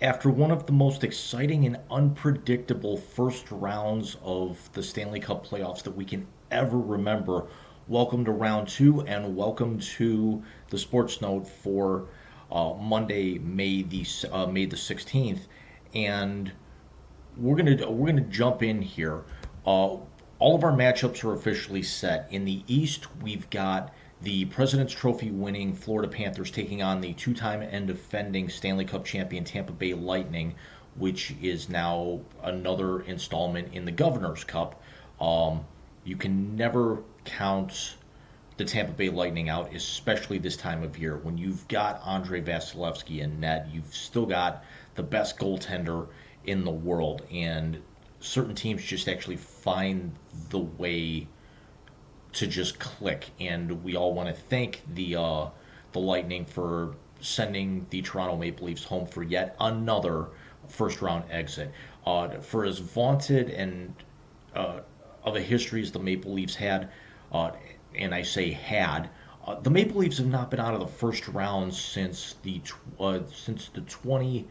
After one of the most exciting and unpredictable first rounds of the Stanley Cup playoffs that we can ever remember, welcome to round two and welcome to the Sports Note for Monday, May the 16th. And we're gonna jump in here. All of our matchups are officially set. In the East, we've got the President's Trophy winning Florida Panthers taking on the two-time and defending Stanley Cup champion Tampa Bay Lightning, which is now another installment in the Governor's Cup. You can never count the Tampa Bay Lightning out, especially this time of year. When you've got Andrei Vasilevsky in net, you've still got the best goaltender in the world, and certain teams just actually find the way to just click. And we all want to thank the Lightning for sending the Toronto Maple Leafs home for yet another first round exit. For as vaunted and of a history as the Maple Leafs had, and I say had, the Maple Leafs have not been out of the first round since the 2003-04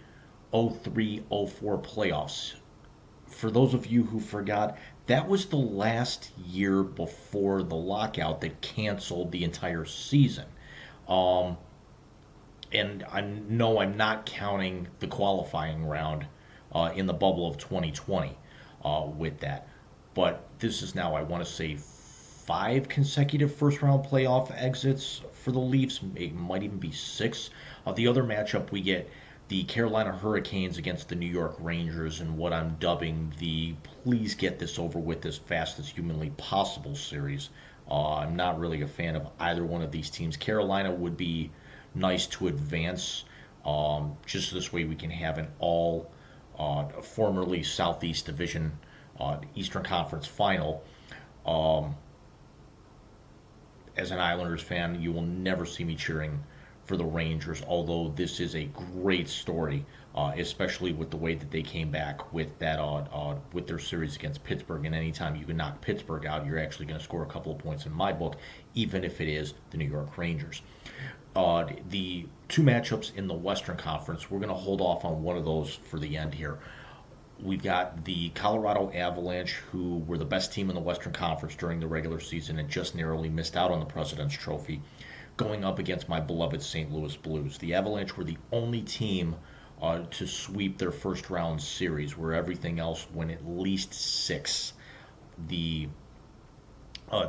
playoffs. For those of you who forgot, that was the last year before the lockout that canceled the entire season. Um, and I know I'm not counting the qualifying round in the bubble of 2020 with that. But this is now, I want to say, five consecutive first round playoff exits for the Leafs. It might even be six. The other matchup, we get the Carolina Hurricanes against the New York Rangers in what I'm dubbing the please get this over with as fast as humanly possible series. I'm not really a fan of either one of these teams. Carolina would be nice to advance. Just this way we can have an all formerly Southeast Division Eastern Conference final. Um, as an Islanders fan, you will never see me cheering for the Rangers, although this is a great story, especially with the way that they came back with with their series against Pittsburgh. And anytime you can knock Pittsburgh out, you're actually going to score a couple of points in my book, even if it is the New York Rangers. The two matchups in the Western Conference, we're going to hold off on one of those for the end here. We've got the Colorado Avalanche, who were the best team in the Western Conference during the regular season and just narrowly missed out on the President's Trophy, going up against my beloved St. Louis Blues. The Avalanche were the only team to sweep their first round series, where everything else went at least six. The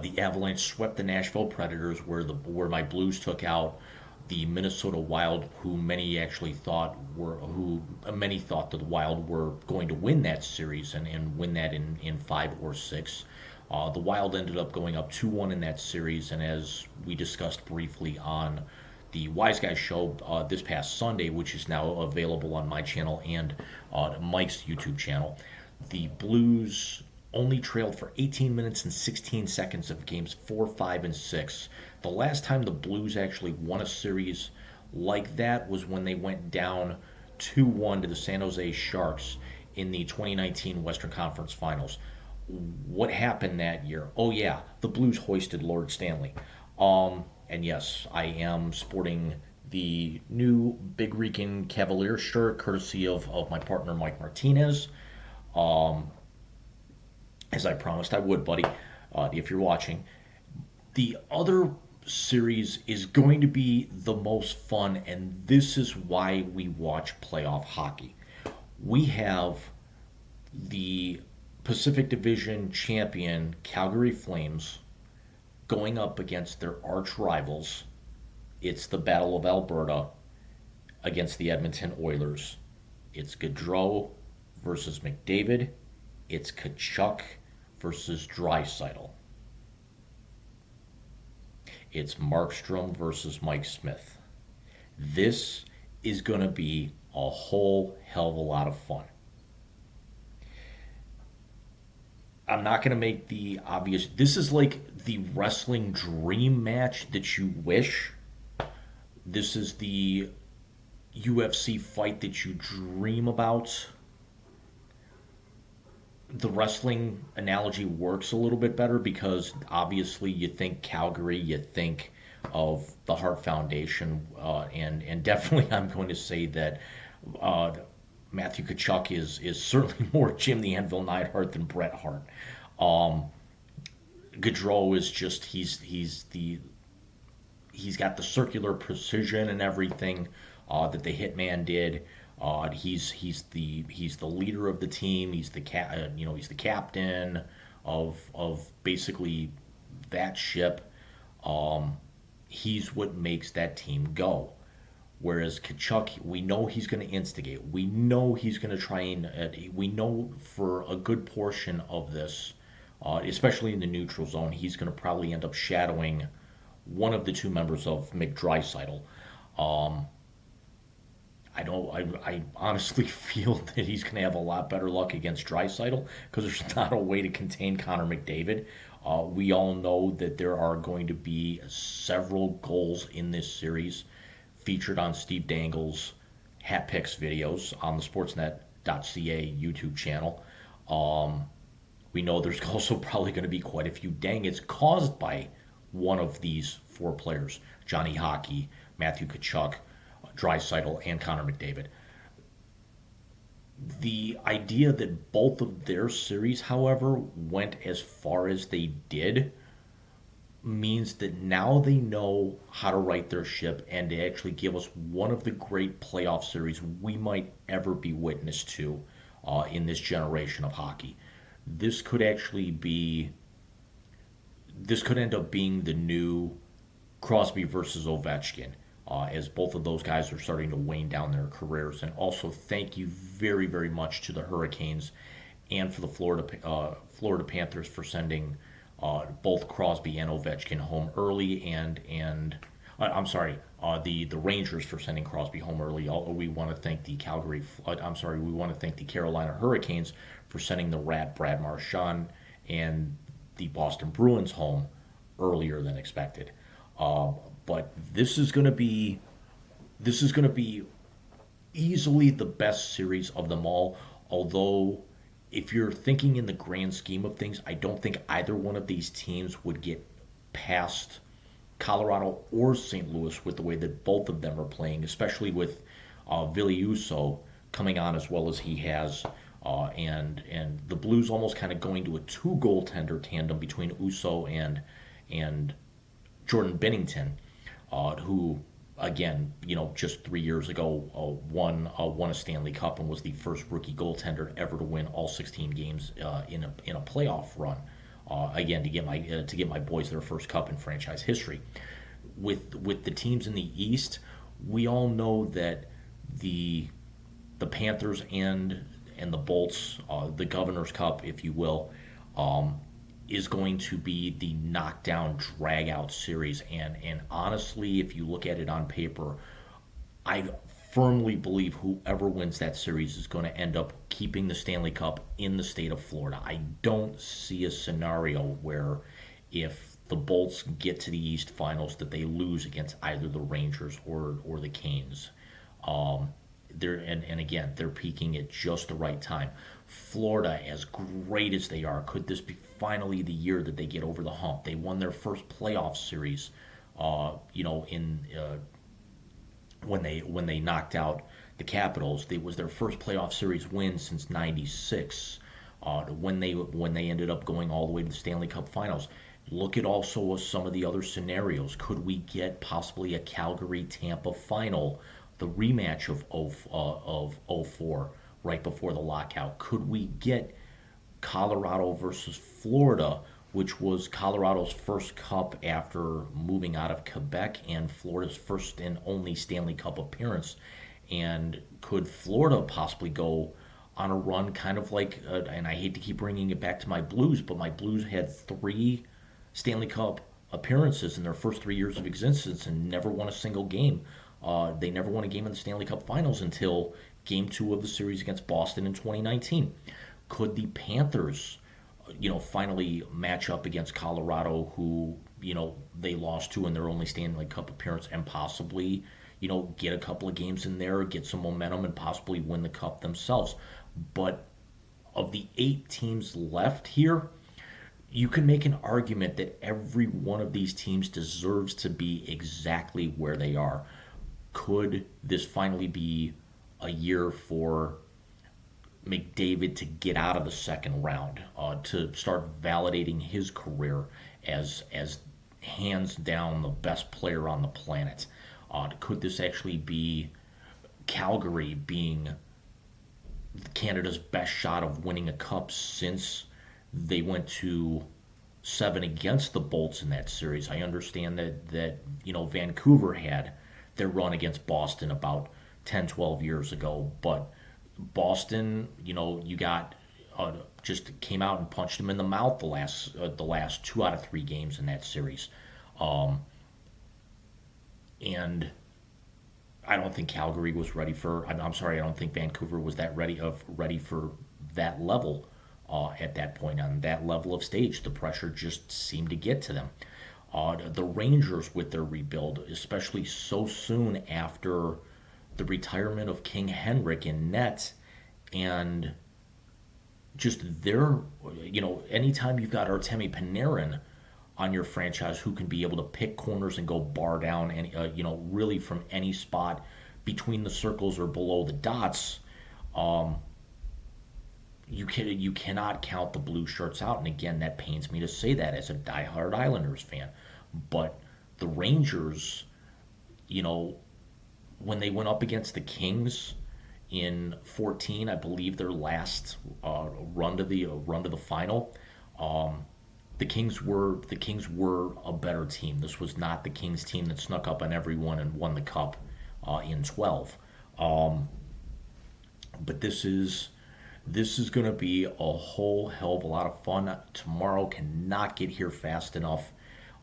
the Avalanche swept the Nashville Predators, where my Blues took out the Minnesota Wild, who many thought that the Wild were going to win that series and win that in five or six. The Wild ended up going up 2-1 in that series, and as we discussed briefly on the Wise Guys show this past Sunday, which is now available on my channel and Mike's YouTube channel, the Blues only trailed for 18 minutes and 16 seconds of games 4, 5, and 6. The last time the Blues actually won a series like that was when they went down 2-1 to the San Jose Sharks in the 2019 Western Conference Finals. What happened that year? Oh yeah, the Blues hoisted Lord Stanley. And yes, I am sporting the new Big Rican Cavalier shirt, courtesy of my partner Mike Martinez. Um, as I promised I would, buddy, if you're watching. The other series is going to be the most fun, and this is why we watch playoff hockey. We have the Pacific Division champion Calgary Flames going up against their arch rivals. It's the Battle of Alberta against the Edmonton Oilers. It's Gaudreau versus McDavid. It's Kachuk versus Draisaitl. It's Markstrom versus Mike Smith. This is going to be a whole hell of a lot of fun. I'm not going to make the obvious. This is like the wrestling dream match that you wish. This is the UFC fight that you dream about. The wrestling analogy works a little bit better because obviously you think Calgary, you think of the Hart Foundation, and definitely I'm going to say that uh, Matthew Tkachuk is certainly more Jim the Anvil Neidhart than Bret Hart. Um, Gaudreau is just he's got the circular precision and everything that the Hitman did. He's the leader of the team. He's the captain of basically that ship. He's what makes that team go. Whereas Kachuk, we know he's going to instigate. We know he's going to try and. We know for a good portion of this, especially in the neutral zone, he's going to probably end up shadowing one of the two members of McDrysidle. Um, I don't. I honestly feel that he's going to have a lot better luck against Drysidle because there's not a way to contain Connor McDavid. We all know that there are going to be several goals in this series featured on Steve Dangle's Hat Picks videos on the Sportsnet.ca YouTube channel. Um, we know there's also probably going to be quite a few dang it's caused by one of these four players: Johnny Hockey, Matthew Tkachuk, Draisaitl, and Connor McDavid. The idea that both of their series, however, went as far as they did means that now they know how to right their ship and to actually give us one of the great playoff series we might ever be witness to in this generation of hockey. This could actually be, this could end up being the new Crosby versus Ovechkin, as both of those guys are starting to wane down their careers. And also, thank you very, very much to the Hurricanes and for the Florida Panthers for sending both Crosby and Ovechkin home early, and I'm sorry, the Rangers for sending Crosby home early. We want to thank the we want to thank the Carolina Hurricanes for sending the Rat Brad Marchand and the Boston Bruins home earlier than expected. But this is going to be easily the best series of them all. Although, if you're thinking in the grand scheme of things, I don't think either one of these teams would get past Colorado or St. Louis with the way that both of them are playing, especially with Ville Uso coming on as well as he has, and the Blues almost kind of going to a two goaltender tandem between Uso and Jordan Binnington, who again, just 3 years ago won a Stanley Cup and was the first rookie goaltender ever to win all 16 games in a playoff run. Again, to get my boys their first cup in franchise history. With the teams in the East, we all know that the Panthers and the Bolts, the Governor's Cup, if you will, is going to be the knockdown drag-out series. And honestly, if you look at it on paper, I firmly believe whoever wins that series is going to end up keeping the Stanley Cup in the state of Florida. I don't see a scenario where if the Bolts get to the East Finals that they lose against either the Rangers or the Canes. And again, they're peaking at just the right time. Florida, as great as they are, could this be finally the year that they get over the hump? They won their first playoff series, when they knocked out the Capitals. It was their first playoff series win since '96. When they ended up going all the way to the Stanley Cup Finals. Look at also some of the other scenarios. Could we get possibly a Calgary Tampa final, the rematch of '04 right before the lockout? Could we get Colorado versus Florida, which was Colorado's first cup after moving out of Quebec and Florida's first and only Stanley Cup appearance? And could Florida possibly go on a run kind of like, and I hate to keep bringing it back to my Blues, but my Blues had 3 Stanley Cup appearances in their first 3 years of existence and never won a single game. They never won a game in the Stanley Cup Finals until Game 2 of the series against Boston in 2019. Could the Panthers, finally match up against Colorado, who, they lost to in their only Stanley Cup appearance, and possibly, get a couple of games in there, get some momentum, and possibly win the Cup themselves? But of the 8 teams left here, you can make an argument that every one of these teams deserves to be exactly where they are. Could this finally be a year for McDavid to get out of the second round, to start validating his career as hands down the best player on the planet. Could this actually be Calgary being Canada's best shot of winning a cup since they went to seven against the Bolts in that series? I understand that Vancouver had their run against Boston about 10, 12 years ago, but Boston, you got just came out and punched them in the mouth the last 2 out of 3 games in that series. And I don't think Calgary was ready for. I'm sorry, I don't think Vancouver was that ready for that level at that point on that level of stage. The pressure just seemed to get to them. The Rangers with their rebuild, especially so soon after the retirement of King Henrik in net, and just anytime you've got Artemi Panarin on your franchise who can be able to pick corners and go bar down and really from any spot between the circles or below the dots, you cannot count the blue shirts out. And again, that pains me to say that as a diehard Islanders fan, but the Rangers, when they went up against the Kings in 14, I believe their last run to the final. The Kings were a better team. This was not the Kings team that snuck up on everyone and won the cup in 12. But this is going to be a whole hell of a lot of fun. Tomorrow cannot get here fast enough.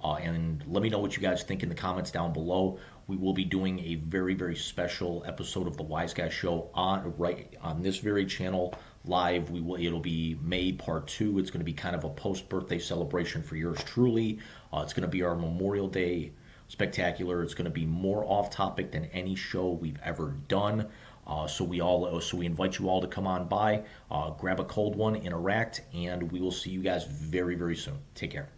And let me know what you guys think in the comments down below. We will be doing a very, very special episode of the Wise Guy Show on this very channel live. It'll be May Part 2. It's going to be kind of a post-birthday celebration for yours truly. It's going to be our Memorial Day spectacular. It's going to be more off-topic than any show we've ever done. So we invite you all to come on by, grab a cold one, interact, and we will see you guys very, very soon. Take care.